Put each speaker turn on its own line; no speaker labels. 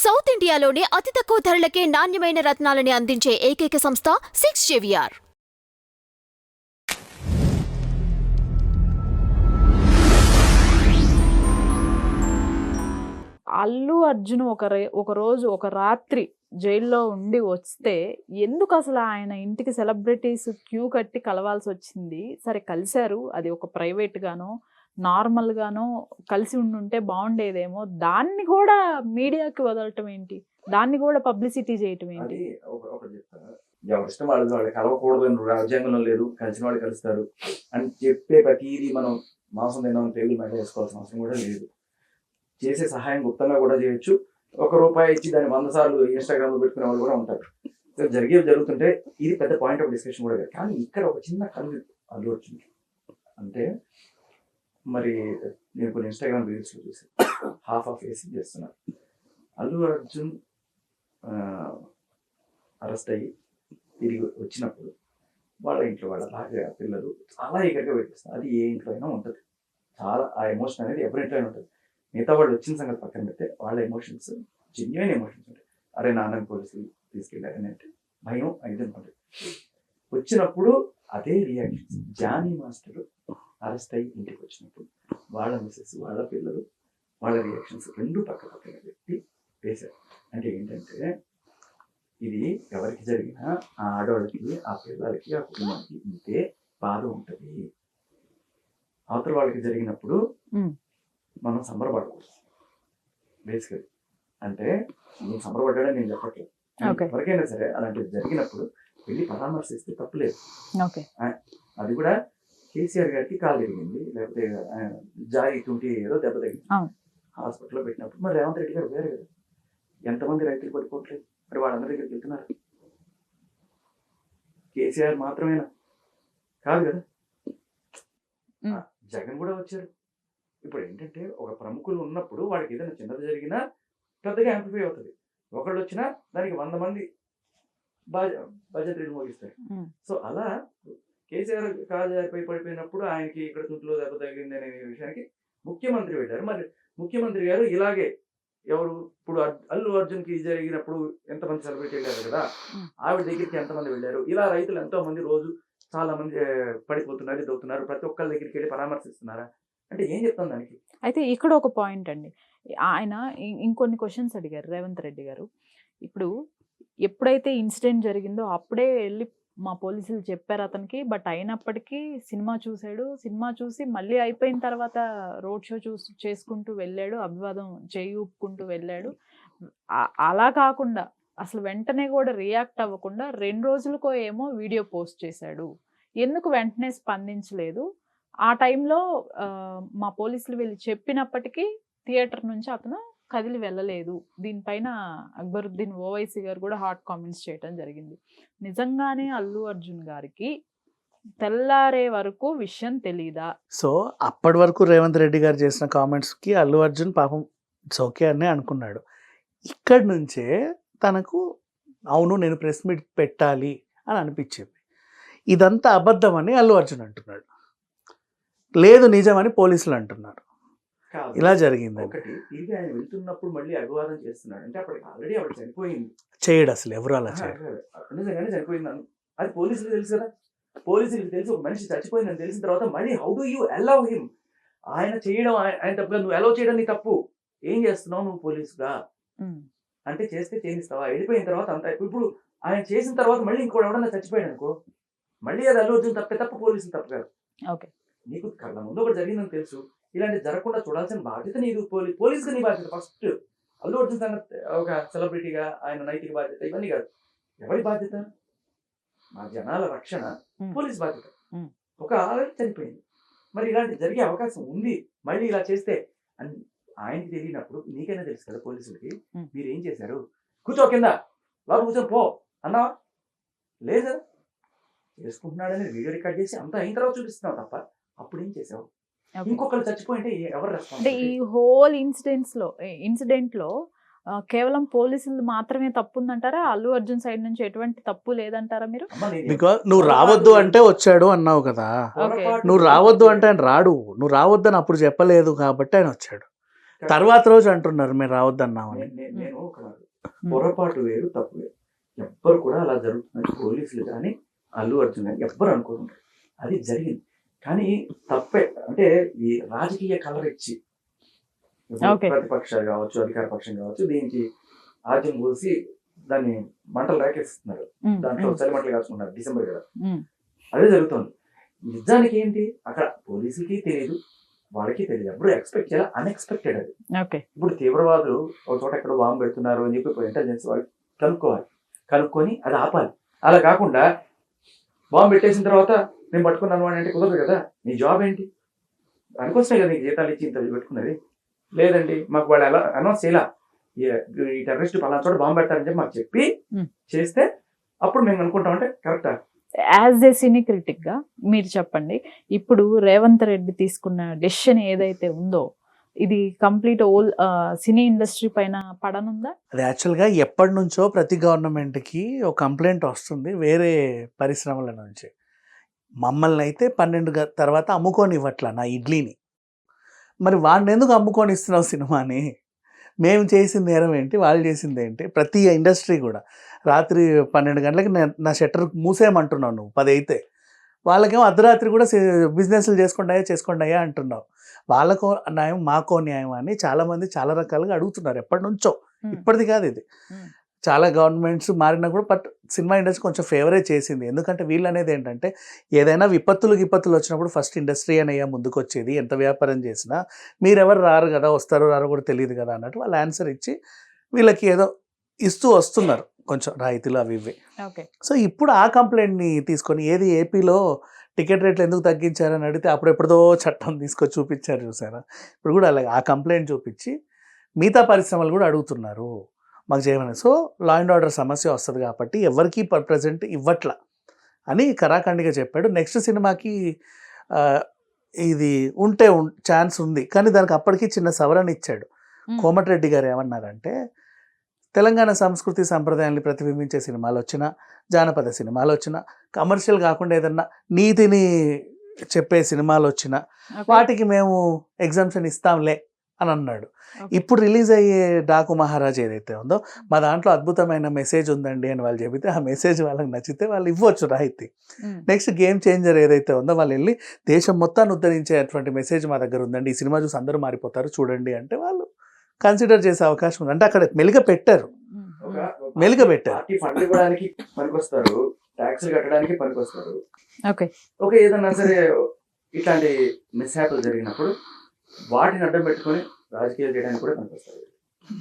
South ఇండియాలోనే అతి తక్కువ ధరలకే నాణ్యమైన రత్నాలని అందించే ఏకైక సంస్థ 6 JVR.
అల్లు అర్జున్ ఒక రోజు ఒక రాత్రి జైల్లో ఉండి వస్తే ఎందుకు అసలు ఆయన ఇంటికి సెలబ్రిటీస్ క్యూ కట్టి కలవాల్సి వచ్చింది? సరే కలిశారు, అది ఒక ప్రైవేట్ గానో నార్మల్ గానో కలిసి ఉండుంటే బాగుండేదేమో. దాన్ని కూడా మీడియాకి వదలటం ఏంటి? దాన్ని కూడా పబ్లిసిటీ చేయటం ఏంటి?
ఒకటి చెప్తాను, ఎవరి ఇష్టం వాళ్ళు కలవకూడదు, రాజ్యాంగంలో లేదు, కలిసిన వాళ్ళు కలుస్తారు అని చెప్పే ప్రతిదీ మనం మాంసం తిన్నాం టేబుల్ మీద వేసుకోవాల్సిన అవసరం కూడా లేదు. చేసే సహాయం గుప్తంగా కూడా చేయొచ్చు. ₹1 ఇచ్చి దాన్ని 100 సార్లు ఇన్స్టాగ్రామ్ లో పెట్టుకునే వాళ్ళు కూడా ఉంటారు. జరుగుతుంటే ఇది పెద్ద పాయింట్ ఆఫ్ డిస్కషన్ కూడా కాదు. కానీ ఇక్కడ ఒక చిన్న కన్ను అల్లు అర్జున్ అంటే, మరి నేను కొన్ని ఇన్స్టాగ్రామ్ రీల్స్ లో చూసాను, హాఫ్ ఆఫ్ ఏసీ చేస్తున్నారు. అల్లు అర్జున్ అరెస్ట్ అయ్యి తిరిగి వచ్చినప్పుడు వాళ్ళ ఇంట్లో వాళ్ళ భార్య పిల్లలు చాలా ఈగర్గా పెట్టిస్తారు. అది ఏ ఇంట్లో అయినా ఉంటుంది. చాలా ఆ ఎమోషన్ అనేది ఎవరి ఇంట్లో అయినా ఉంటుంది. మిగతా వాళ్ళు వచ్చిన సంగతి పక్కన పెడితే వాళ్ళ ఎమోషన్స్ జెన్యున్ ఎమోషన్స్ ఉంటాయి. అరే నాన్నని పోలీసులు తీసుకెళ్ళారని అంటే భయం అయితే ఉంటుంది. వచ్చినప్పుడు అదే రియాక్షన్స్. జానీ మాస్టర్ అరెస్ట్ అయ్యి ఇంటికి వచ్చినప్పుడు వాళ్ళ మిసెస్, వాళ్ళ పిల్లలు, వాళ్ళ రియాక్షన్స్ రెండు పక్క పక్కన పెట్టి వేశారు. అంటే ఏంటంటే, ఇది ఎవరికి జరిగినా ఆ ఆడవాళ్ళకి, ఆ పిల్లలకి, ఆ కుటుంబానికి ఇంతే బాధ ఉంటుంది. అవతల వాళ్ళకి జరిగినప్పుడు మనం సంబరపడకూడదు. బేసికలీ అంటే నేను సంబరపడ్డాడని నేను చెప్పట్లేదు. ఎవరికైనా సరే అలాంటిది జరిగినప్పుడు వెళ్ళి పరామర్శిస్తే తప్పులేదు. అది కూడా కేసీఆర్ గారికి కాలు తిరిగింది, లేకపోతే జాయి 20 ఏదో దెబ్బ తగిలింది, హాస్పిటల్లో పెట్టినప్పుడు మరి రేవంత్ రెడ్డి గారు వేరే కదా, ఎంతమంది రైతులు పడిపోవట్లేదు, మరి వాళ్ళందరి దగ్గరికి వెళ్తున్నారు. కేసీఆర్ మాత్రమేనా? కాదు కదా, జగన్ కూడా వచ్చారు. ఇప్పుడు ఏంటంటే, ఒక ప్రముఖులు ఉన్నప్పుడు వాళ్ళకి ఏదైనా చిన్నది జరిగినా పెద్దగా యాంప్లిఫై అవుతుంది. ఒకళ్ళు వచ్చినా దానికి 100 మంది భజంత్రీలు మోగిస్తారు. సో అలా కేసీఆర్ కాలు జారిపోయి పడిపోయినప్పుడు ఆయనకి ఇక్కడ చుట్టూ దెబ్బ తగిలింది అనే విషయానికి ముఖ్యమంత్రి వెళ్ళారు. మరి ముఖ్యమంత్రి గారు ఇలాగే ఎవరు ఇప్పుడు అల్లు అర్జున్కి జరిగినప్పుడు ఎంతమంది సెలబ్రిటీ వెళ్ళారు కదా, ఆవిడ దగ్గరికి ఎంతమంది వెళ్ళారు. ఇలా రైతులు ఎంతో మంది రోజు చాలా మంది పడిపోతున్నారు, దొవుతున్నారు, ప్రతి ఒక్కళ్ళ దగ్గరికి వెళ్ళి పరామర్శిస్తున్నారా అంటే ఏం చెప్తాను దానికి?
అయితే ఇక్కడ ఒక పాయింట్ అండి, ఆయన ఇంకొన్ని క్వశ్చన్స్ అడిగారు రేవంత్ రెడ్డి గారు. ఇప్పుడు ఎప్పుడైతే ఇన్సిడెంట్ జరిగిందో అప్పుడే వెళ్ళి మా పోలీసులు చెప్పారు అతనికి, బట్ అయినప్పటికీ సినిమా చూశాడు. సినిమా చూసి మళ్ళీ అయిపోయిన తర్వాత రోడ్ షో చేసుకుంటూ వెళ్ళాడు, అభివాదం చేయి ఊపుకుంటూ వెళ్ళాడు. అలా కాకుండా అసలు వెంటనే కూడా రియాక్ట్ అవ్వకుండా 2 రోజులకో ఏమో వీడియో పోస్ట్ చేశాడు. ఎందుకు వెంటనే స్పందించలేదు? ఆ టైంలో మా పోలీసులు వెళ్ళి చెప్పినప్పటికీ థియేటర్ నుంచి అతను కదిలి వెళ్ళలేదు. దీనిపైన అక్బరుద్దీన్ ఓవైసీ గారు కూడా హాట్ కామెంట్స్ చేయడం జరిగింది. నిజంగానే అల్లు అర్జున్ గారికి తెల్లారే వరకు విషయం తెలీదా?
సో అప్పటి వరకు రేవంత్ రెడ్డి గారు చేసిన కామెంట్స్కి అల్లు అర్జున్ పాపం ఇట్స్ ఓకే అని అనుకున్నాడు. ఇక్కడి నుంచే తనకు అవును నేను ప్రెస్ మీట్ పెట్టాలి అని అనిపించింది. ఇదంతా అబద్ధం అని అల్లు అర్జున్ అంటున్నాడు, లేదు నిజమని పోలీసులు అంటున్నారు. ఇలా జరిగింది.
ఒకటి తిరిగి ఆయన వెళ్తున్నప్పుడు మళ్ళీ అభివాదం చేస్తున్నాడు అంటే అప్పటికి ఆల్రెడీ ఆవిడ చనిపోయింది.
చేయడు అసలు, ఎవరు అలా చేయరు.
నిజంగానే చనిపోయింది అది పోలీసులు తెలుసు కదా. పోలీసులకు తెలిసి ఒక మనిషి చచ్చిపోయిందని తెలిసిన తర్వాత మళ్ళీ how do you allow him? ఆయన చేయడం ఆయన తప్పుగా, నువ్వు అలౌ చేయడం నీ తప్పు. ఏం చేస్తున్నావు నువ్వు పోలీసుగా? అంటే చేస్తే చేయిస్తావా? వెళ్ళిపోయిన తర్వాత అంత. ఇప్పుడు ఆయన చేసిన తర్వాత మళ్ళీ ఇంకోటి ఎవడన్నా చచ్చిపోయాడు అనుకో, మళ్ళీ అది అల్లు అర్జున్ తప్పే తప్ప పోలీసులు తప్పు కాదు. నీకు కళ్ళ ముందు ఒకటి జరిగిందని తెలుసు, ఇలాంటి జరగకుండా చూడాల్సిన బాధ్యత నీకు, పోలీసుగా నీ బాధ్యత. ఫస్ట్ అల్లు అర్జున్ సంగతి ఒక సెలబ్రిటీగా ఆయన నైతిక బాధ్యత ఇవన్నీ కాదు. ఎవరి బాధ్యత? మా జనాల రక్షణ పోలీస్ బాధ్యత. ఒక ఆవిడ చనిపోయింది, మరి ఇలాంటి జరిగే అవకాశం ఉంది. మళ్ళీ ఇలా చేస్తే ఆయనకి తెలియనప్పుడు నీకైనా తెలుసు కదా పోలీసులకి, మీరు ఏం చేశారు? కూర్చో కింద, లోపల కూర్చొని పో అన్నావా? లేదు, చేసుకుంటున్నాడని వీడియో రికార్డ్ చేసి అంతా అయిన తర్వాత చూపిస్తున్నావు తప్ప అప్పుడు ఏం చేసావు? ఇంకొకరు చచ్చిపోయింటే ఎవరు రెస్పాన్స్?
ఈ హోల్ ఇన్సిడెంట్ లో కేవలం పోలీసులు మాత్రమే తప్పు ఉందంటారా? అల్లు అర్జున్ సైడ్ నుంచి ఎటువంటి తప్పు లేదంటారా మీరు?
బికాజ్ నువ్వు రావద్దు అంటే వచ్చాడు అన్నావు కదా, నువ్వు రావద్దు అంటే ఆయన రాడు, నువ్వు రావద్దని అప్పుడు చెప్పలేదు కాబట్టి ఆయన వచ్చాడు. తర్వాత రోజు అంటున్నారు మీరు రావద్దన్నామని.
నేను ఒక పొరపాటు వేరు, తప్పు వేరు. ఎవ్వరు కూడా అలా జరుగుతుందని పోలీసులు కానీ అల్లు అర్జున్ కానీ ఎవ్వరు అనుకుంటారు. అది జరిగింది. కానీ తప్పే అంటే ఈ రాజకీయ కలర్ ఇచ్చి
Okay.
ప్రతిపక్షాలు కావచ్చు, అధికార పక్షం కావచ్చు, దీనికి ఆద్యం పోసి దాన్ని మంటలు రేకేస్తున్నారు. దాంట్లో చలిమంటలు కాచుకుంటారు. డిసెంబర్ కదా, అదే జరుగుతుంది. నిజానికి ఏంటి అక్కడ పోలీసులకి తెలియదు, వాళ్ళకి తెలియదు, ఎప్పుడు ఎక్స్పెక్ట్ చేయాలి, అన్ఎక్స్పెక్టెడ్ అది. ఇప్పుడు తీవ్రవాదులు ఒక చోట ఎక్కడ బాంబు పెడుతున్నారు అని చెప్పి ఇంటెలిజెన్స్ వాళ్ళు కనుక్కొని అది ఆపాలి. అలా కాకుండా బాంబు పెట్టేసిన తర్వాత నేను పట్టుకున్నాను అని అంటే కుదరదు కదా. నీ జాబ్ ఏంటి? దానికోసమే కదా నీకు జీతాలు ఇచ్చి ఇంత పెట్టుకున్నది. లేదండి మాకు వాళ్ళు ఎలా అనౌన్స్ చేయాల, ఈ టెర్రరిస్ట్ పలానా చోట బాంబు పెడతారని చెప్పి మాకు చెప్పి చేస్తే అప్పుడు మేము అనుకుంటామంటే కరెక్టా?
యాజ్ ఏ సినీ క్రిటిక్ గా మీరు చెప్పండి, ఇప్పుడు రేవంత్ రెడ్డి తీసుకున్న డెసిషన్ ఏదైతే ఉందో ఇది కంప్లీట్ ఓల్ సినీ ఇండస్ట్రీ పైన పడనుందా?
అది యాక్చువల్గా ఎప్పటి నుంచో ప్రతి గవర్నమెంట్కి ఒక కంప్లైంట్ వస్తుంది వేరే పరిశ్రమల నుంచి. మమ్మల్ని అయితే 12 తర్వాత అమ్ముకొని ఇవ్వట్లా నా ఇడ్లీని. మరి వాడిని ఎందుకు అమ్ముకొని ఇస్తున్నావు సినిమాని? మేము చేసిన నేరం ఏంటి, వాళ్ళు చేసింది ఏంటి? ప్రతి ఇండస్ట్రీ కూడా రాత్రి 12 గంటలకి నా షట్టర్ మూసేయమంటున్నావు నువ్వు 10 అయితే, వాళ్ళకేమో అర్ధరాత్రి కూడా బిజినెస్లు చేసుకోండాయా అంటున్నావు. వాళ్ళకో న్యాయం మాకో న్యాయం అని చాలామంది చాలా రకాలుగా అడుగుతున్నారు ఎప్పటి నుంచో. ఇప్పటిది కాదు ఇది. చాలా గవర్నమెంట్స్ మారినా కూడా బట్ సినిమా ఇండస్ట్రీ కొంచెం ఫేవరే చేసింది. ఎందుకంటే వీళ్ళు అనేది ఏంటంటే ఏదైనా విపత్తులు వచ్చినప్పుడు ఫస్ట్ ఇండస్ట్రీ అనయ్యా ముందుకు వచ్చేది. ఎంత వ్యాపారం చేసినా మీరెవరు రారు కదా, వస్తారో రారో కూడా తెలియదు కదా అన్నట్టు వాళ్ళు ఆన్సర్ ఇచ్చి వీళ్ళకి ఏదో ఇస్తూ వస్తున్నారు కొంచెం రాయితీలు అవి ఇవి. సో ఇప్పుడు ఆ కంప్లైంట్ని తీసుకొని ఏది ఏపీలో టికెట్ రేట్లు ఎందుకు తగ్గించారని అడిగితే అప్పుడెప్పుడో చట్టం తీసుకొచ్చి చూపించారు చూసారా. ఇప్పుడు కూడా అలాగే ఆ కంప్లైంట్ చూపించి మిగతా పరిశ్రమలు కూడా అడుగుతున్నారు మాకు చేయమని. సో లా అండ్ ఆర్డర్ సమస్య వస్తుంది కాబట్టి ఎవరికి ప్రజెంట్ ఇవ్వట్లా అని కరాఖండిగా చెప్పాడు. నెక్స్ట్ సినిమాకి ఇది ఉంటే ఛాన్స్ ఉంది, కానీ దానికి అప్పటికి చిన్న సవరణ ఇచ్చాడు. కోమటిరెడ్డి గారు ఏమన్నారంటే తెలంగాణ సంస్కృతి సంప్రదాయాన్ని ప్రతిబింబించే సినిమాలు వచ్చినా, జానపద సినిమాలు వచ్చినా, కమర్షియల్ కాకుండా ఏదన్నా నీతిని చెప్పే సినిమాలు వచ్చినా వాటికి మేము ఎగ్జామ్షన్ ఇస్తాంలే అని అన్నాడు. ఇప్పుడు రిలీజ్ అయ్యే డాకు మహారాజ్ ఏదైతే ఉందో మా దాంట్లో అద్భుతమైన మెసేజ్ ఉందండి అని వాళ్ళు చెబితే ఆ మెసేజ్ వాళ్ళకి నచ్చితే వాళ్ళు ఇవ్వచ్చు రాయితీ. నెక్స్ట్ గేమ్ చేంజర్ ఏదైతే ఉందో వాళ్ళు వెళ్ళి దేశం మొత్తాన్ని ఉద్ధరించేటువంటి మెసేజ్ మా దగ్గర ఉందండి, ఈ సినిమా చూసి అందరూ మారిపోతారు చూడండి అంటే వాళ్ళు కన్సిడర్ చేసే అవకాశం ఉంది. అంటే అక్కడ మెలిక పెట్టారు.
ఫండ్ ఇవ్వడానికి పనికొస్తారు, ట్యాక్సులు కట్టడానికి పనికొస్తారు. ఓకే ఏదన్నా సరే ఇట్లాంటి మిస్హ్యాప్లు జరిగినప్పుడు వాటిని అడ్డం పెట్టుకొని రాజకీయాలు చేయడానికి కూడా పనికొస్తారు.